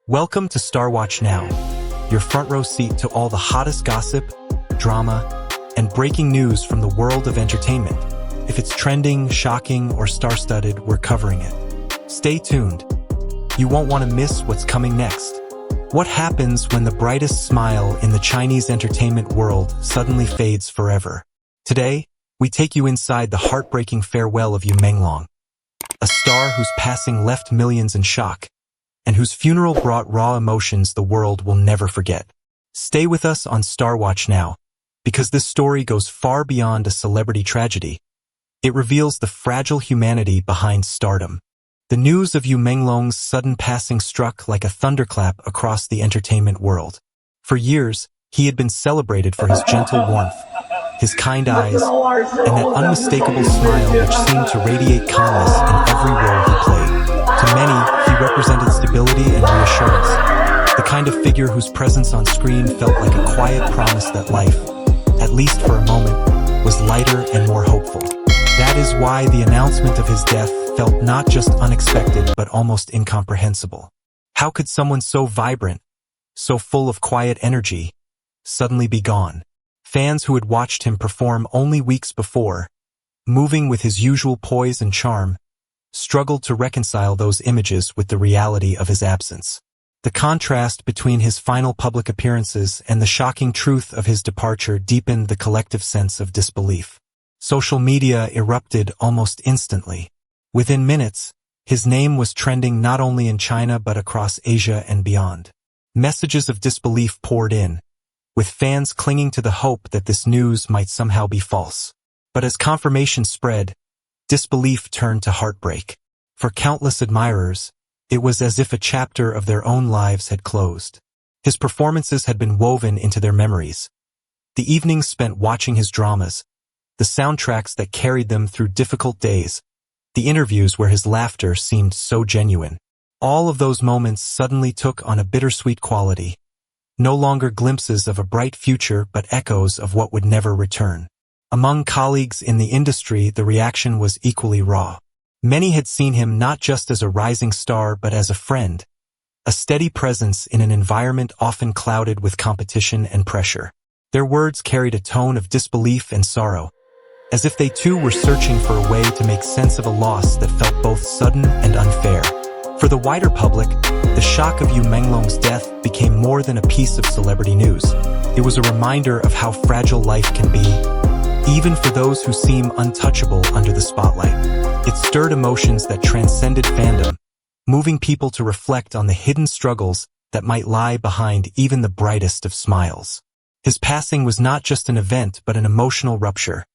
Welcome to Star Watch Now, your front row seat to all the hottest gossip, drama, and breaking news from the world of entertainment. If it's trending, shocking, or star-studded, we're covering it. Stay tuned. You won't want to miss what's coming next. What happens when the brightest smile in the Chinese entertainment world suddenly fades forever? Today, we take you inside the heartbreaking farewell of Menglong, a star whose passing left millions in shock, and whose funeral brought raw emotions the world will never forget. Stay with us on Star Watch Now, because this story goes far beyond a celebrity tragedy. It reveals the fragile humanity behind stardom. The news of Menglong's sudden passing struck like a thunderclap across the entertainment world. For years, he had been celebrated for his gentle warmth, his kind eyes, and that unmistakable smile which seemed to radiate calmness in every role he played. To many, he represented stability and reassurance, the kind of figure whose presence on screen felt like a quiet promise that life, at least for a moment, was lighter and more hopeful. That is why the announcement of his death felt not just unexpected but almost incomprehensible. How could someone so vibrant, so full of quiet energy, suddenly be gone? Fans who had watched him perform only weeks before, moving with his usual poise and charm, struggled to reconcile those images with the reality of his absence. The contrast between his final public appearances and the shocking truth of his departure deepened the collective sense of disbelief. Social media erupted almost instantly. Within minutes, his name was trending not only in China but across Asia and beyond. Messages of disbelief poured in, with fans clinging to the hope that this news might somehow be false. But as confirmation spread, disbelief turned to heartbreak. For countless admirers, it was as if a chapter of their own lives had closed. His performances had been woven into their memories. The evenings spent watching his dramas, the soundtracks that carried them through difficult days, the interviews where his laughter seemed so genuine. All of those moments suddenly took on a bittersweet quality. No longer glimpses of a bright future but echoes of what would never return. Among colleagues in the industry, the reaction was equally raw. Many had seen him not just as a rising star but as a friend, a steady presence in an environment often clouded with competition and pressure. Their words carried a tone of disbelief and sorrow, as if they too were searching for a way to make sense of a loss that felt both sudden and unfair. For the wider public, the shock of Menglong's death became more than a piece of celebrity news. It was a reminder of how fragile life can be, even for those who seem untouchable under the spotlight. It stirred emotions that transcended fandom, moving people to reflect on the hidden struggles that might lie behind even the brightest of smiles. His passing was not just an event but an emotional rupture,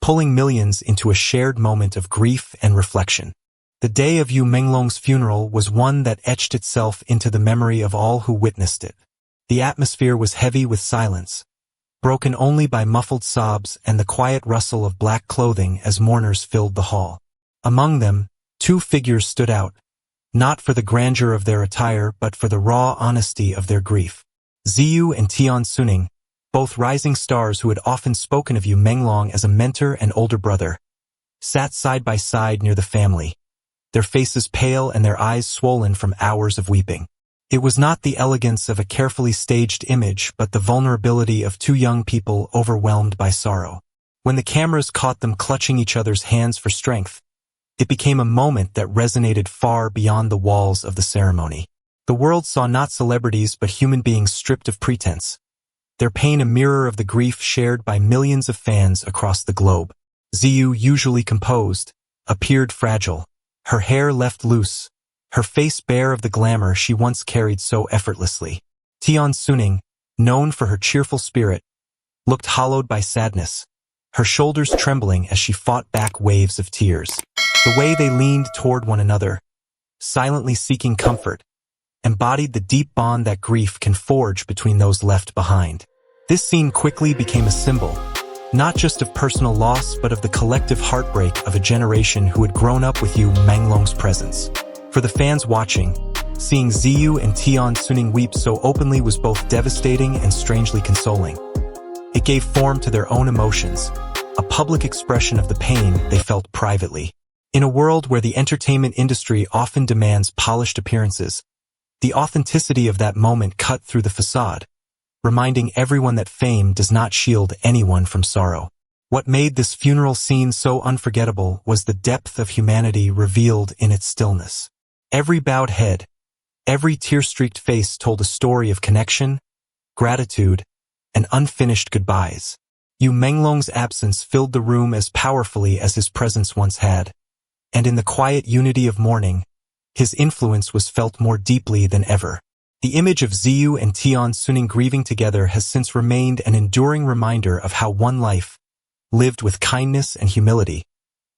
pulling millions into a shared moment of grief and reflection. The day of Menglong's funeral was one that etched itself into the memory of all who witnessed it. The atmosphere was heavy with silence, broken only by muffled sobs and the quiet rustle of black clothing as mourners filled the hall. Among them, two figures stood out, not for the grandeur of their attire but for the raw honesty of their grief. Ziyu and Tian Xuning, both rising stars who had often spoken of Menglong as a mentor and older brother, sat side by side near the family, their faces pale and their eyes swollen from hours of weeping. It was not the elegance of a carefully staged image but the vulnerability of two young people overwhelmed by sorrow. When the cameras caught them clutching each other's hands for strength, it became a moment that resonated far beyond the walls of the ceremony. The world saw not celebrities but human beings stripped of pretense, their pain a mirror of the grief shared by millions of fans across the globe. Ziyu, usually composed, appeared fragile, her hair left loose, her face bare of the glamour she once carried so effortlessly. Tian Xuning, known for her cheerful spirit, looked hollowed by sadness, her shoulders trembling as she fought back waves of tears. The way they leaned toward one another, silently seeking comfort, embodied the deep bond that grief can forge between those left behind. This scene quickly became a symbol, not just of personal loss but of the collective heartbreak of a generation who had grown up with Menglong's presence. For the fans watching, seeing Ziyu and Tian Xuning weep so openly was both devastating and strangely consoling. It gave form to their own emotions, a public expression of the pain they felt privately. In a world where the entertainment industry often demands polished appearances, The authenticity of that moment cut through the facade, reminding everyone that fame does not shield anyone from sorrow. What made this funeral scene so unforgettable was the depth of humanity revealed in its stillness. Every bowed head, every tear-streaked face told a story of connection, gratitude, and unfinished goodbyes. Menglong's absence filled the room as powerfully as his presence once had, and in the quiet unity of mourning, his influence was felt more deeply than ever. The image of Ziyu and Tian Xuning grieving together has since remained an enduring reminder of how one life, lived with kindness and humility,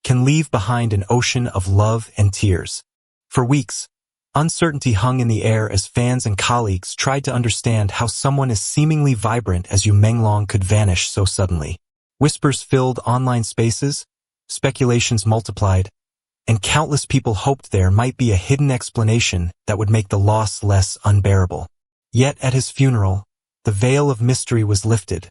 can leave behind an ocean of love and tears. For weeks, uncertainty hung in the air as fans and colleagues tried to understand how someone as seemingly vibrant as Menglong could vanish so suddenly. Whispers filled online spaces, speculations multiplied, and countless people hoped there might be a hidden explanation that would make the loss less unbearable. Yet at his funeral, the veil of mystery was lifted,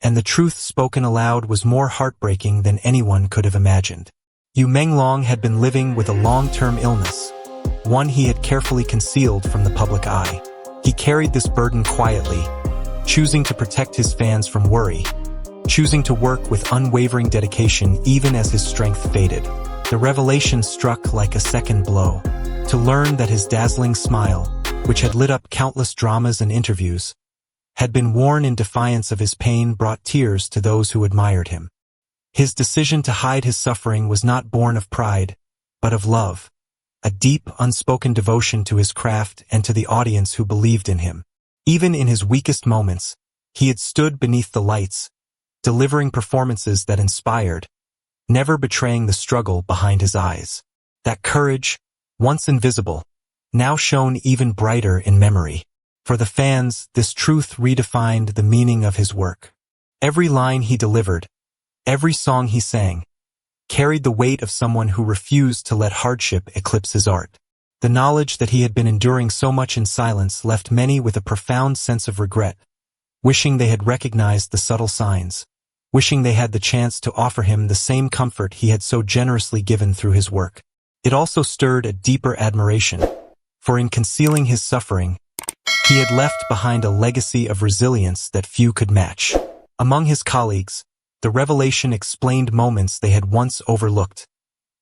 and the truth spoken aloud was more heartbreaking than anyone could have imagined. Menglong had been living with a long-term illness, one he had carefully concealed from the public eye. He carried this burden quietly, choosing to protect his fans from worry, choosing to work with unwavering dedication even as his strength faded. The revelation struck like a second blow. To learn that his dazzling smile, which had lit up countless dramas and interviews, had been worn in defiance of his pain, brought tears to those who admired him. His decision to hide his suffering was not born of pride, but of love, a deep, unspoken devotion to his craft and to the audience who believed in him. Even in his weakest moments, he had stood beneath the lights, delivering performances that inspired, never betraying the struggle behind his eyes. That courage, once invisible, now shone even brighter in memory. For the fans, this truth redefined the meaning of his work. Every line he delivered, every song he sang, carried the weight of someone who refused to let hardship eclipse his art. The knowledge that he had been enduring so much in silence left many with a profound sense of regret, wishing they had recognized the subtle signs, wishing they had the chance to offer him the same comfort he had so generously given through his work. It also stirred a deeper admiration, for in concealing his suffering, he had left behind a legacy of resilience that few could match. Among his colleagues, the revelation explained moments they had once overlooked.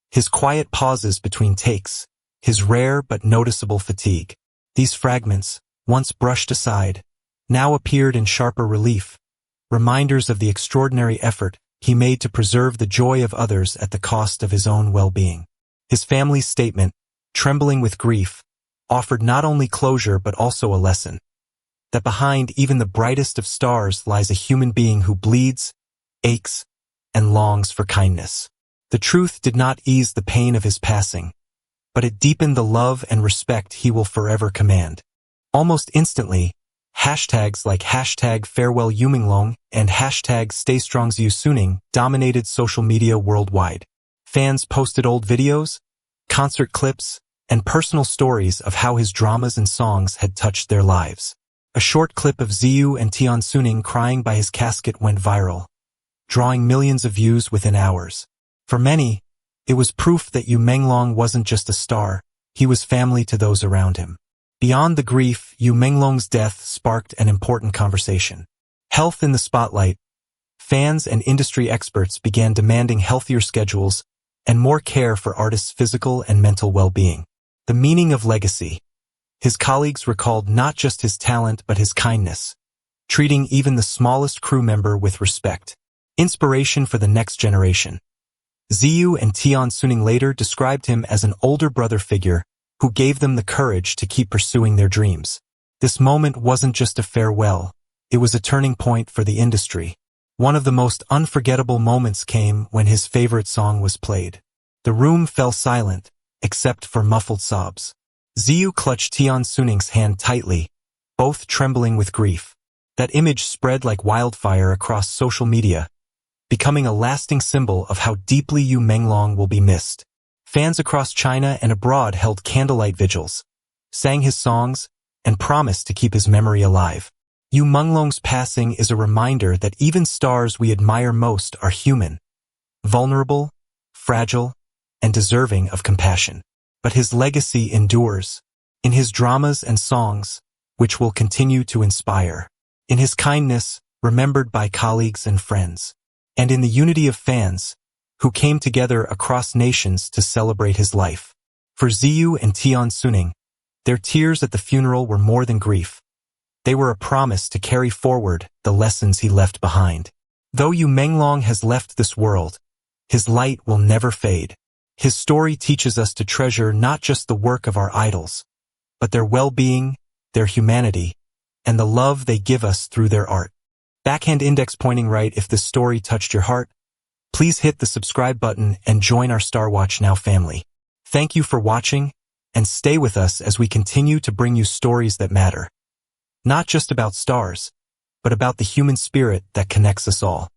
His quiet pauses between takes, his rare but noticeable fatigue. These fragments, once brushed aside, now appeared in sharper relief, reminders of the extraordinary effort he made to preserve the joy of others at the cost of his own well-being. His family's statement, trembling with grief, offered not only closure but also a lesson, that behind even the brightest of stars lies a human being who bleeds, aches, and longs for kindness. The truth did not ease the pain of his passing, but it deepened the love and respect he will forever command. Almost instantly, hashtags like #farewell Menglong and #staystrong Ziyu Xuning dominated social media worldwide. Fans posted old videos, concert clips, and personal stories of how his dramas and songs had touched their lives. A short clip of Ziyu and Tian Xuning crying by his casket went viral, drawing millions of views within hours. For many, it was proof that Menglong wasn't just a star, he was family to those around him. Beyond the grief, Menglong's death sparked an important conversation. Health in the spotlight, fans and industry experts began demanding healthier schedules and more care for artists' physical and mental well-being. The meaning of legacy. His colleagues recalled not just his talent but his kindness, treating even the smallest crew member with respect. Inspiration for the next generation. Ziyu and Tian Xuning later described him as an older brother figure who gave them the courage to keep pursuing their dreams. This moment wasn't just a farewell, it was a turning point for the industry. One of the most unforgettable moments came when his favorite song was played. The room fell silent, except for muffled sobs. Ziyu clutched Tian Xuning's hand tightly, both trembling with grief. That image spread like wildfire across social media, becoming a lasting symbol of how deeply Menglong will be missed. Fans across China and abroad held candlelight vigils, sang his songs, and promised to keep his memory alive. Menglong's passing is a reminder that even stars we admire most are human, vulnerable, fragile, and deserving of compassion. But his legacy endures. in his dramas and songs, which will continue to inspire, in his kindness, remembered by colleagues and friends, and in the unity of fans, who came together across nations to celebrate his life. For Ziyu and Tian Xuning, their tears at the funeral were more than grief. They were a promise to carry forward the lessons he left behind. Though Menglong has left this world, his light will never fade. His story teaches us to treasure not just the work of our idols, but their well-being, their humanity, and the love they give us through their art. Backhand index pointing right if this story touched your heart. Please hit the subscribe button and join our Star Watch Now family. Thank you for watching, and stay with us as we continue to bring you stories that matter. Not just about stars, but about the human spirit that connects us all.